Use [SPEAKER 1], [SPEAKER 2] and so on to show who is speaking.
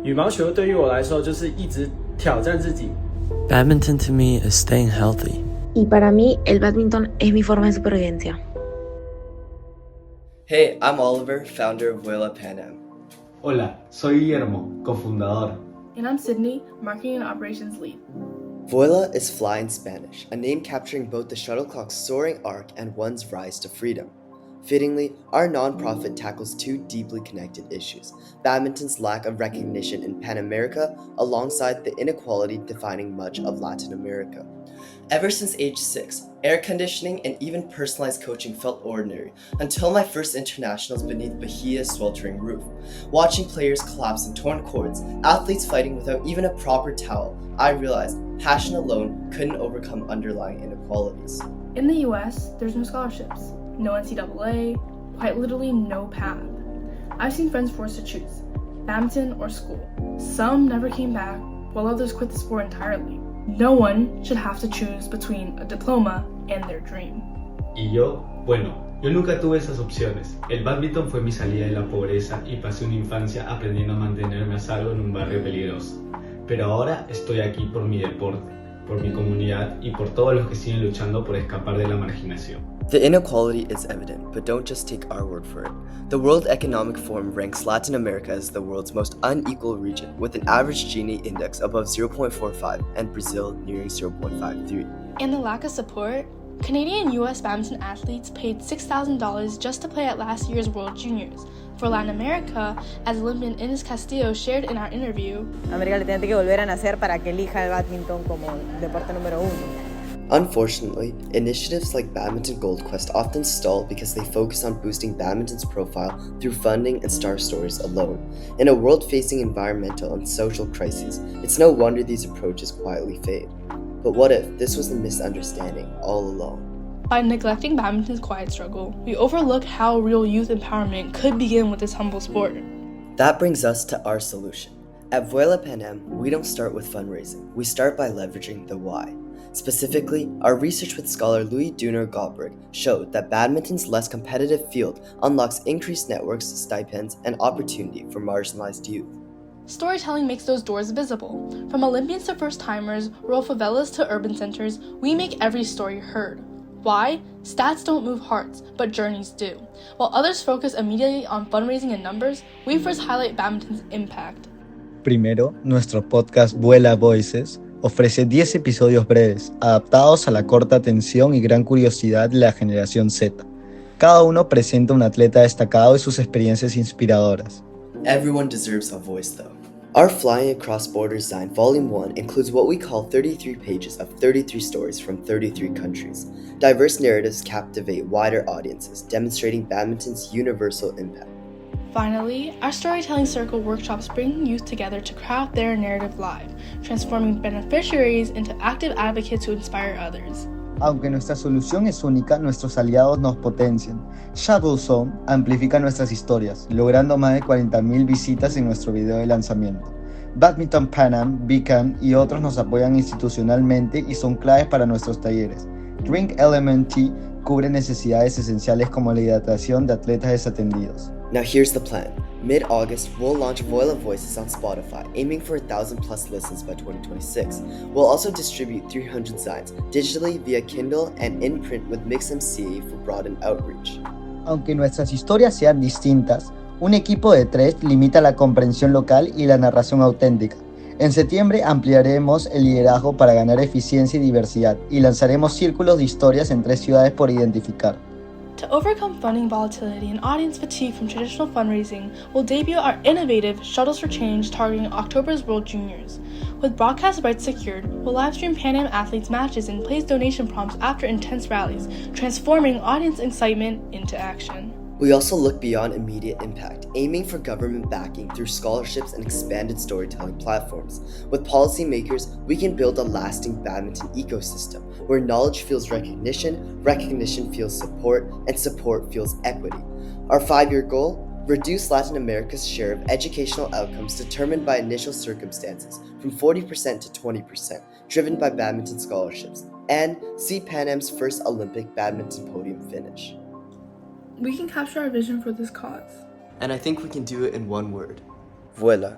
[SPEAKER 1] 羽毛球对于我来说就是一直挑战自己。
[SPEAKER 2] Badminton to me is staying healthy.
[SPEAKER 3] Y para mí, el badminton es mi forma de supervivencia.
[SPEAKER 4] Hey, I'm Oliver, founder of Vuela PanAm.
[SPEAKER 5] Hola, soy Guillermo, cofundador.
[SPEAKER 6] And I'm Sydney, Marketing and Operations Lead.
[SPEAKER 4] Vuela is fly in Spanish, a name capturing both the shuttlecock's soaring arc and one's rise to freedom. Fittingly, our nonprofit tackles two deeply connected issues: badminton's lack of recognition in Pan America alongside the inequality defining much of Latin America. Ever since age 6, air conditioning and even personalized coaching felt ordinary until my first internationals beneath Bahia's sweltering roof. Watching players collapse in torn cords, athletes fighting without even a proper towel, I realized passion alone couldn't overcome underlying inequalities.
[SPEAKER 6] In the US, there's no scholarships, no NCAA, quite literally no path. I've seen friends forced to choose badminton or school. Some never came back, while others quit the sport entirely. No one should have to choose between a diploma and their dream.
[SPEAKER 5] ¿Y yo? Bueno, yo nunca tuve esas opciones. El badminton fue mi salida de la pobreza y pasé una infancia aprendiendo a mantenerme a salvo en un barrio peligroso. Pero ahora estoy aquí por mi deporte, por mi comunidad y por todos los que siguen luchando por escapar de la marginación.
[SPEAKER 4] The inequality is evident, but don't just take our word for it. The World Economic Forum ranks Latin America as the world's most unequal region, with an average Gini index above 0.45 and Brazil nearing 0.53.
[SPEAKER 7] And the lack of support? Canadian and US badminton athletes paid $6,000 just to play at last year's World Juniors. For Latin America, as Olympian Ines Castillo shared in our interview,
[SPEAKER 8] América le tiene que volver a nacer para que elija el badminton como deporte número uno.
[SPEAKER 4] Unfortunately, initiatives like Badminton Gold Quest often stall because they focus on boosting badminton's profile through funding and star stories alone. In a world facing environmental and social crises, it's no wonder these approaches quietly fade. But what if this was a misunderstanding all along?
[SPEAKER 7] by neglecting badminton's quiet struggle, we overlook how real youth empowerment could begin with this humble sport.
[SPEAKER 4] That brings us to our solution. At Vuela PanAm, we don't start with fundraising. We start by leveraging the why. Specifically, our research with scholar Louis Duner Goldberg showed that badminton's less competitive field unlocks increased networks, stipends, and opportunity for marginalized youth.
[SPEAKER 7] Storytelling makes those doors visible. From Olympians to first-timers, rural favelas to urban centers, we make every story heard. Why? Stats don't move hearts, but journeys do. While others focus immediately on fundraising and numbers, we first highlight badminton's impact.
[SPEAKER 9] Primero, nuestro podcast Vuela Voices ofrece 10 episodios breves, adaptados a la corta atención y gran curiosidad de la generación Z. Cada uno presenta un atleta destacado y sus experiencias inspiradoras.
[SPEAKER 4] Everyone deserves a voice, though. Our Flying Across Borders Design Volume 1 includes what we call 33 pages of 33 stories from 33 countries. Diverse narratives captivate wider audiences, demonstrating badminton's universal impact.
[SPEAKER 7] Finally, our Storytelling Circle workshops bring youth together to craft their narrative live, transforming beneficiaries into active advocates who inspire others.
[SPEAKER 9] Aunque nuestra solución es única, nuestros aliados nos potencian. Shuttle Zone amplifica nuestras historias, logrando más de 40,000 visitas en nuestro video de lanzamiento. Badminton PanAm, Beacon y otros nos apoyan institucionalmente y son claves para nuestros talleres. Drink Element Tea cubre necesidades esenciales como la hidratación de atletas desatendidos.
[SPEAKER 4] Now here's the plan. Mid-August, we'll launch Voya Voices on Spotify, aiming for 1,000 plus listens by 2026. We'll also distribute 300 signs, digitally via Kindle and in print with MixMCA for broadened outreach.
[SPEAKER 9] Aunque nuestras historias sean distintas, un equipo de 3 limita la comprensión local y la narración auténtica. En septiembre ampliaremos el liderazgo para ganar eficiencia y diversidad y lanzaremos círculos de historias en 3 ciudades por identificar.
[SPEAKER 7] To overcome funding volatility and audience fatigue from traditional fundraising, we'll debut our innovative Shuttles for Change targeting October's World Juniors. With broadcast rights secured, we'll livestream Pan Am athletes' matches and place donation prompts after intense rallies, transforming audience excitement into action.
[SPEAKER 4] We also look beyond immediate impact, aiming for government backing through scholarships and expanded storytelling platforms. With policymakers, we can build a lasting badminton ecosystem where knowledge feels recognition, recognition feels support, and support feels equity. Our 5-year goal? Reduce Latin America's share of educational outcomes determined by initial circumstances from 40% to 20%, driven by badminton scholarships, and see Pan Am's first Olympic badminton podium finish.
[SPEAKER 6] We can capture our vision for this cause.
[SPEAKER 4] And I think we can do it in one word. Vuela.